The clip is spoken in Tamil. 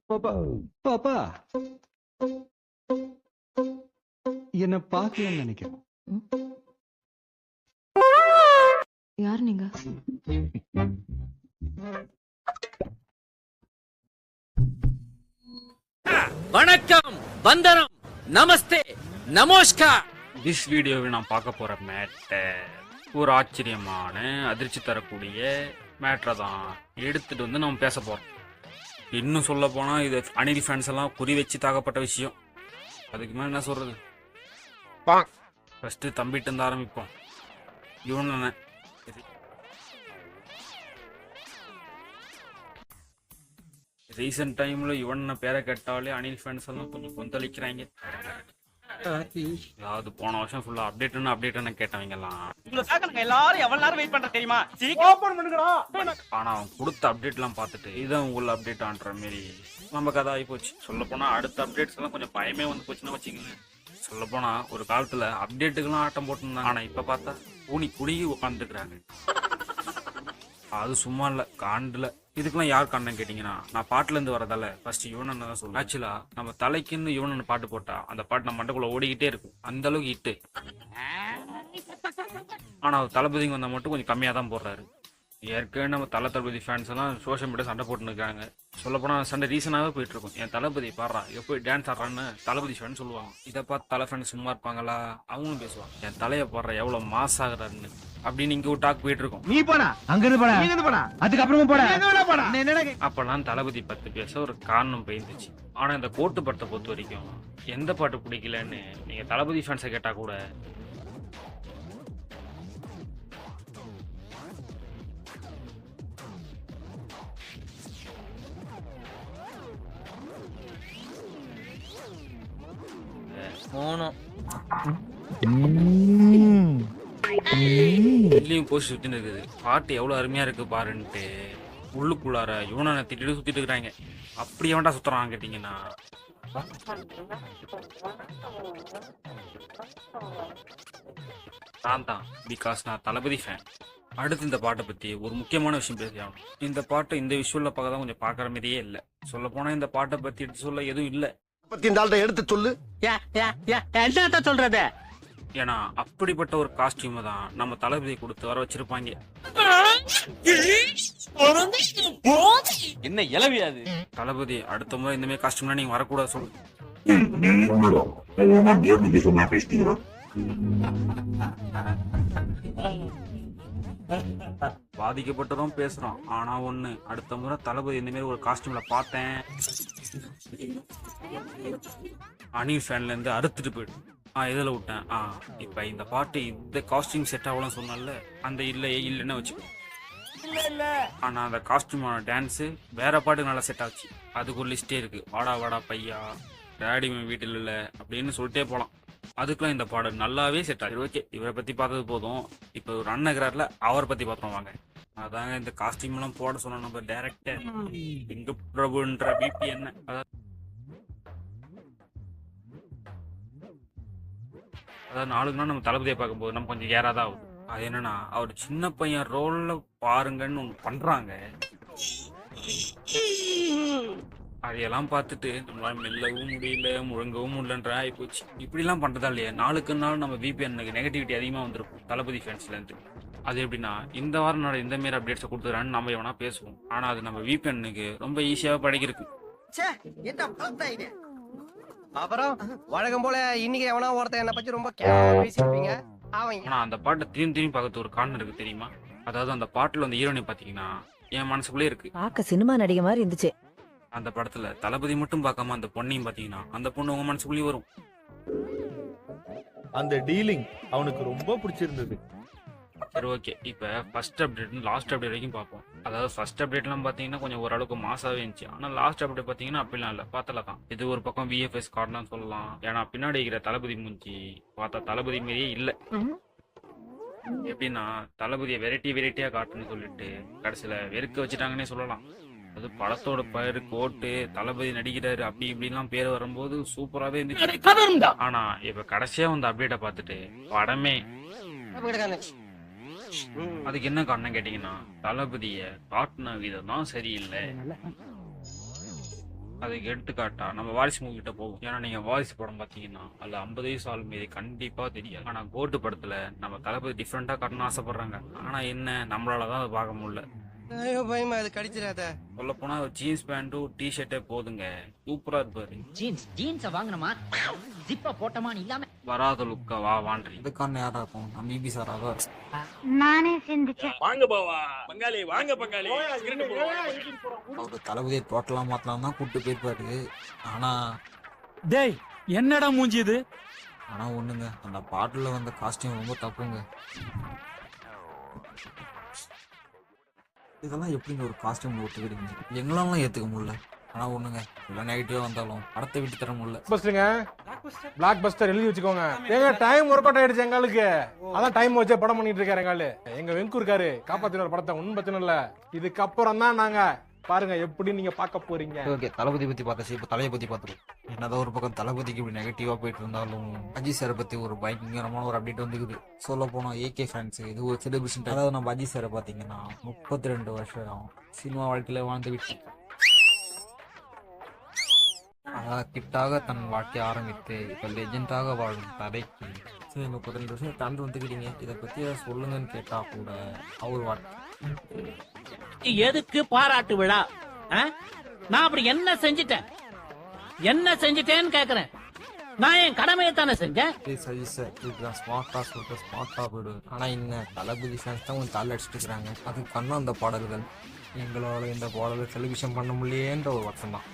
பாப்பா பாப்பா என்ன பாக்கலன்னு நினைக்கிறேன். யார் நீங்க? வணக்கம், வந்தனம், நமஸ்தே, நமஸ்கார். திஸ் வீடியோவில் நான் பார்க்க போற மேட்டர் ஒரு ஆச்சரியமான அதிர்ச்சி தரக்கூடிய மேட்டரை தான் எடுத்துட்டு வந்து நம்ம பேச போறோம். இன்னும் சொல்ல போனா இது அனில் ஃபேன்ஸ் எல்லாம் குறி வச்சு தாக்கப்பட்ட விஷயம். அதுக்கு மேல என்ன சொல்றது? ஃபர்ஸ்ட் தம்பிட்டு இருந்து ஆரம்பிப்போம். இவன் ரீசெண்ட் டைம்ல இவன் பேரை கேட்டாலே அனில் ஃபேன்ஸ் எல்லாம் கொஞ்சம் கொந்தளிக்கிறாங்க. அதாவது போன வருஷம் ஃபுல்லா அப்டேட்னு கேட்டவங்க எல்லாம் எல்லாரும் எவ்வளவு நேரம் வெயிட் பண்ற தெரியுமா? ஆனா அவன் கொடுத்த அப்டேட் எல்லாம் பார்த்துட்டு இதான் உள்ள அப்டேட் ஆன்ற மாதிரி நம்ம கதை ஆகி போச்சு. சொல்ல போனா அடுத்த அப்டேட்ஸ் எல்லாம் கொஞ்சம் பயமே வந்து போச்சுன்னா வச்சுக்கோங்க. சொல்ல போனா ஒரு காலத்துல அப்டேட்டுக்கெல்லாம் ஆட்டம் போட்டுருந்தாங்க. ஆனா இப்ப பார்த்தா குடிகி உட்காந்துருக்காங்க. அது சும்மா இல்ல, காண்டுல. இதுக்கெல்லாம் யார் காரணம் கேட்டீங்கன்னா, நான் பாட்டுல இருந்து வரதால ஃபர்ஸ்ட் யுவனன் தான் சொல்லுவேன். ஆக்சுவலா நம்ம தலைக்குன்னு யுவனன் பாட்டு போட்டா அந்த பாட்டு நம்ம மண்டக்குள்ள ஓடிக்கிட்டே இருக்கும், அந்த அளவுக்கு இட்டு. ஆனா தளபதிங்க வந்தா மட்டும் கொஞ்சம் கம்மியா தான் போடுறாரு. ஏற்கனவே நம்ம தளபதி ஃபேன்ஸ் எல்லாம் சோஷியல் மீடியா சண்டை போட்டுன்னு இருக்காங்க. சொல்ல போனா சண்டை ரீசனாவே போயிட்டு இருக்கும். என் தளபதி பாடுறா எப்போ டான்ஸ் ஆடுறான்னு தளபதி ஃபேன் சொல்லுவாங்க. இதை பார்த்து தலை ஃபேன் சும்மா இருப்பாங்களா? அவங்களும் பேசுவாங்க, என் தலையை பாடுற எவ்வளவு மாஸ் ஆகுறாருன்னு அப்படின்னு இங்க ஒரு டாக் போயிட்டு இருக்கும். நீ போடா, அங்க இருந்து போடா, நீங்க இருந்து போடா, அதுக்கப்புறமா போடா. அப்பெல்லாம் தளபதி பத்தி பேச ஒரு காரணம் போயிருந்துச்சு. ஆனா இந்த கோட்டு படத்தை பொறுத்த வரைக்கும் எந்த பாட்டு பிடிக்கலன்னு நீங்க தளபதி ஃபேன்ஸை கேட்டா கூட போஸ்ட் சுத்தின்னு இருக்குது. பாட்டு எவ்வளவு அருமையா இருக்கு பாருன்ட்டு உள்ளுக்குள்ளார யுவனனை திட்டிட்டு சுத்திட்டு இருக்கிறாங்க. அப்படி எவன்டா சுத்துறான் கேட்டீங்கன்னா, நான் தான். பிகாஸ் நான் தளபதி ஃபேன். அடுத்து இந்த பாட்டை பத்தி ஒரு முக்கியமான விஷயம் பேசியாகணும். இந்த பாட்டை இந்த விஷுவல்ல பார்க்க தான் கொஞ்சம் பாக்குற மாதிரியே இல்லை. சொல்ல போனா இந்த பாட்டை பத்தி எடுத்து சொல்ல எதுவும் இல்லை. எடுத்து சொல்லு, என்ன சொல்றது? ஏன்னா அப்படிப்பட்ட ஒரு காஸ்டியூம் தான் நம்ம தளபதி கொடுத்து வர வச்சிருப்பாங்க. என்ன இளவியாது தளபதி அடுத்த முறை இந்த மாதிரி காஸ்டியூம்லாம் நீங்க வரக்கூடாது சொல்லு. பாதிக்கப்பட்டதும் பேசுறோம். ஆனா ஒண்ணு, அடுத்த முறை தளபதி இந்த மாதிரி ஒரு காஸ்டியூம்ல பார்த்தேன், அனில் ஃபேன்ல இருந்து அறுத்துட்டு போயிடும். எதில் விட்டேன்? இப்ப இந்த பாட்டு இந்த காஸ்டியூம் செட் ஆகலாம் சொன்னால அந்த இல்லைன்னு வச்சுக்கோ. ஆனா அந்த காஸ்டியூமான டான்ஸு வேற பாட்டுக்கு நல்லா செட் ஆச்சு. அதுக்கு ஒரு லிஸ்டே இருக்கு. வாடா வாடா பையா, டேடி வீட்டில் இல்லை அப்படின்னு சொல்லிட்டே போலாம். அதுக்கெல்லாம் இந்த பாடல் நல்லாவே செட் ஆச்சு. ஓகே, இவரை பத்தி பார்த்தது போதும். இப்போ ஒரு அண்ணகிறார்ல, அவரை பத்தி பார்த்தோம் வாங்க. அதாங்க இந்த காஸ்டியூம் எல்லாம் போட சொன்ன நம்ம டைரக்டர் இங்க பிரபுன்ற பிபி என்ன, அதாவது நாளுக்கு நாள் நம்ம தளபதியை பார்க்கும்போது நம்ம கொஞ்சம் ஏறாதான் ஆகுது. அது என்னன்னா, அவர் சின்ன பையன் ரோல்ல பாருங்கன்னு ஒன்று பண்றாங்க. அதையெல்லாம் பார்த்துட்டு நம்மளால மெல்லவும் முடியல, முழங்கவும் முடியலன்ற ஆயிப்போச்சு. இப்படிலாம் பண்றதா இல்லையா? நாளுக்கு நாள் நம்ம விபிஎன்னுக்கு நெகட்டிவிட்டி அதிகமாக வந்திருக்கும் தளபதி ஃபேன்ஸ்ல இருந்து. அது எப்படின்னா, இந்த வாரம் இந்த மாரி அப்டேட்ஸை கொடுத்துறான்னு நம்ம எவனா பேசுவோம். ஆனா அது நம்ம விபிஎன்னுக்கு ரொம்ப ஈஸியாக படிக்கிறதுக்கு. அப்புறம் வழக்கம் போல இன்னைக்கு எவனா ஒருத்தன் என்ன பத்தி ரொம்ப கேவலமா பேசிருப்பீங்க. ஆனா அந்த பாட்டை திரும்பி பார்க்கறது ஒரு காரணம் இருக்கு தெரியுமா? அதாவது அந்த பாட்டுல வந்து ஹீரோனை பாத்தீங்கன்னா என் மனசுக்குள்ளே இருக்கு. பார்க்க சினிமா நடிகை மாதிரி இருந்துச்சு. அந்த படத்துல தளபதி மட்டும் பார்க்காம அந்த பொண்ணையும் பாத்தீங்கன்னா அந்த பொண்ணு உங்க மனசுக்குள்ளேயே வரும். அந்த டீலிங் அவனுக்கு ரொம்ப பிடிச்சிருந்தது. சரி, ஓகே. இப்ப ஃபர்ஸ்ட் அப்டேட் லாஸ்ட் அப்டேட் வரைக்கும் பார்ப்போம். அதாவது ஃபர்ஸ்ட் அப்டேட்லாம் பாத்தீங்கன்னா கொஞ்சம் ஓரளவுக்கு மாசாவே இருந்துச்சு. ஆனா லாஸ்ட் அப்டேட் பாத்தீங்கன்னா அப்படிலாம் இல்ல, பார்த்தல தான். இது ஒரு பக்கம் விஎஃப்எஸ் கார்டுன்னு சொல்லலாம். ஏன்னா பின்னாடி இருக்கிற தளபதி மூஞ்சி பார்த்தா தளபதி மாதிரியே இல்ல. எப்படின்னா தளபதியை வெரைட்டியா காட்டுன்னு சொல்லிட்டு கடைசியில வெறுக்க வச்சுட்டாங்கன்னே சொல்லலாம். அது படத்தோட பேரு கோட்டு, தளபதி நடிக்கிறாரு, அப்படி இப்படிலாம் பேர் வரும்போது சூப்பராகவே இருந்துச்சு. ஆனா இப்ப கடைசியா வந்து அப்டேட்டை பார்த்துட்டு படமே அதுக்கு என்ன காரணம் கேட்டீங்கன்னா தளபதிய காட்டின விதம் தான் சரியில்லை. அதுக்கு எடுத்துக்காட்டா நம்ம வாரிசு மூவி கிட்ட போகும். ஏன்னா நீங்க வாரிசு படம் பாத்தீங்கன்னா அதுல 50 வயசு ஆள் மீது கண்டிப்பா தெரியாது. ஆனா கோட்டு படத்துல நம்ம தளபதி டிஃப்ரெண்டா காட்டணும்னு ஆசைப்படுறாங்க. ஆனா என்ன நம்மளாலதான் அதை பார்க்க முடியல. ஐயோ பயமா அது கடிச்சிடாத. சொல்ல போனா ஜீன்ஸ் பேண்ட்டும் டி ஷர்ட்டே போதுங்க, சூப்பரா இருப்பாரு. ஜீன்ஸ வாங்கணுமா ஜிப்பா போட்டமான்னு இல்லாம வராத லுக்க வா வான்றி. இதுக்கான யாரா இருக்கும்? நம்ம பிபி சாராவா? நானே சிந்திச்சேன். வாங்க பாவா பங்காளி, வாங்க பங்காளி. அவரு தளபதியை டோட்டலா மாத்தலாம் தான் கூப்பிட்டு போயிருப்பாரு. ஆனா டேய் என்னடா மூஞ்சி இது? ஆனா ஒண்ணுங்க, அந்த பாட்டுல வந்த காஸ்டியூம் ரொம்ப தப்புங்க. இதெல்லாம் எப்படிங்க ஒரு காஸ்டியூம் ஒத்துக்கிடுங்க? எங்களாலாம் ஏத்துக்க முடியல. ஆனா ஒண்ணுங்க, எல்லாம் நெகட்டிவா வந்தாலும் படத்தை விட்டு தர முடியல. பஸ்டருங்க பிளாக் பஸ்டர் எழுதி வச்சுக்கோங்க. ஏங்க டைம் ஒர்க் அவுட் ஆயிடுச்சு எங்களுக்கு. அதான் டைம் வச்சே படம் பண்ணிட்டு இருக்காரு எங்காலு. எங்க வெங்கு இருக்காரு காப்பாத்தின படத்தை ஒன்னும் பிரச்சனை இல்ல. இதுக்கப்புறம் தான் நாங்க பாருங்க எப்படி நீங்க பார்க்க போறீங்க. ஓகே, தளபதி பத்தி பார்த்தாச்சு, இப்ப தலையை பத்தி பார்த்துருவோம். என்னதான் ஒரு பக்கம் தளபதிக்கு இப்படி நெகட்டிவா போயிட்டு இருந்தாலும் அஜித் சாரை பத்தி ஒரு பயங்கரமான ஒரு அப்டேட் வந்துக்குது. சொல்ல போனா ஏகே ஃபேன்ஸ் இது ஒரு செலிபிரேஷன். அதாவது நம்ம அஜித் சாரை பாத்தீங்கன்னா 32 வருஷம் சினிமா வாழ்க்கையில வாழ்ந்து விட்டு கிட்டாக தன் வாழ்க்கையை ஆரம்பித்து இப்ப லெஜெண்டாக வாழும் கதைக்கு 32 வருஷம் தாண்டி வந்துக்கிட்டீங்க. இதை பத்தி சொல்லுங்கன்னு கேட்டா கூட அவர் வாழ்க்கை எதுக்கு பாராட்டு விழா? நான் அப்படி என்ன செஞ்சிட்டேன்னு கேக்குறேன். நான் என் கடமையை தானே செஞ்சேன். ஸ்மார்ட்டா சொல்ற ஸ்மார்ட்டா போயிடும். ஆனா என்ன தளபதி ஃபேன்ஸ் தான் கொஞ்சம் தள்ள அடிச்சுட்டு இருக்காங்க. அது கண்ணா அந்த பாடல்கள் எங்களால இந்த பாடல்கள் டெலிவிஷன் பண்ண முடியேன்ற ஒரு வருஷம் தான்.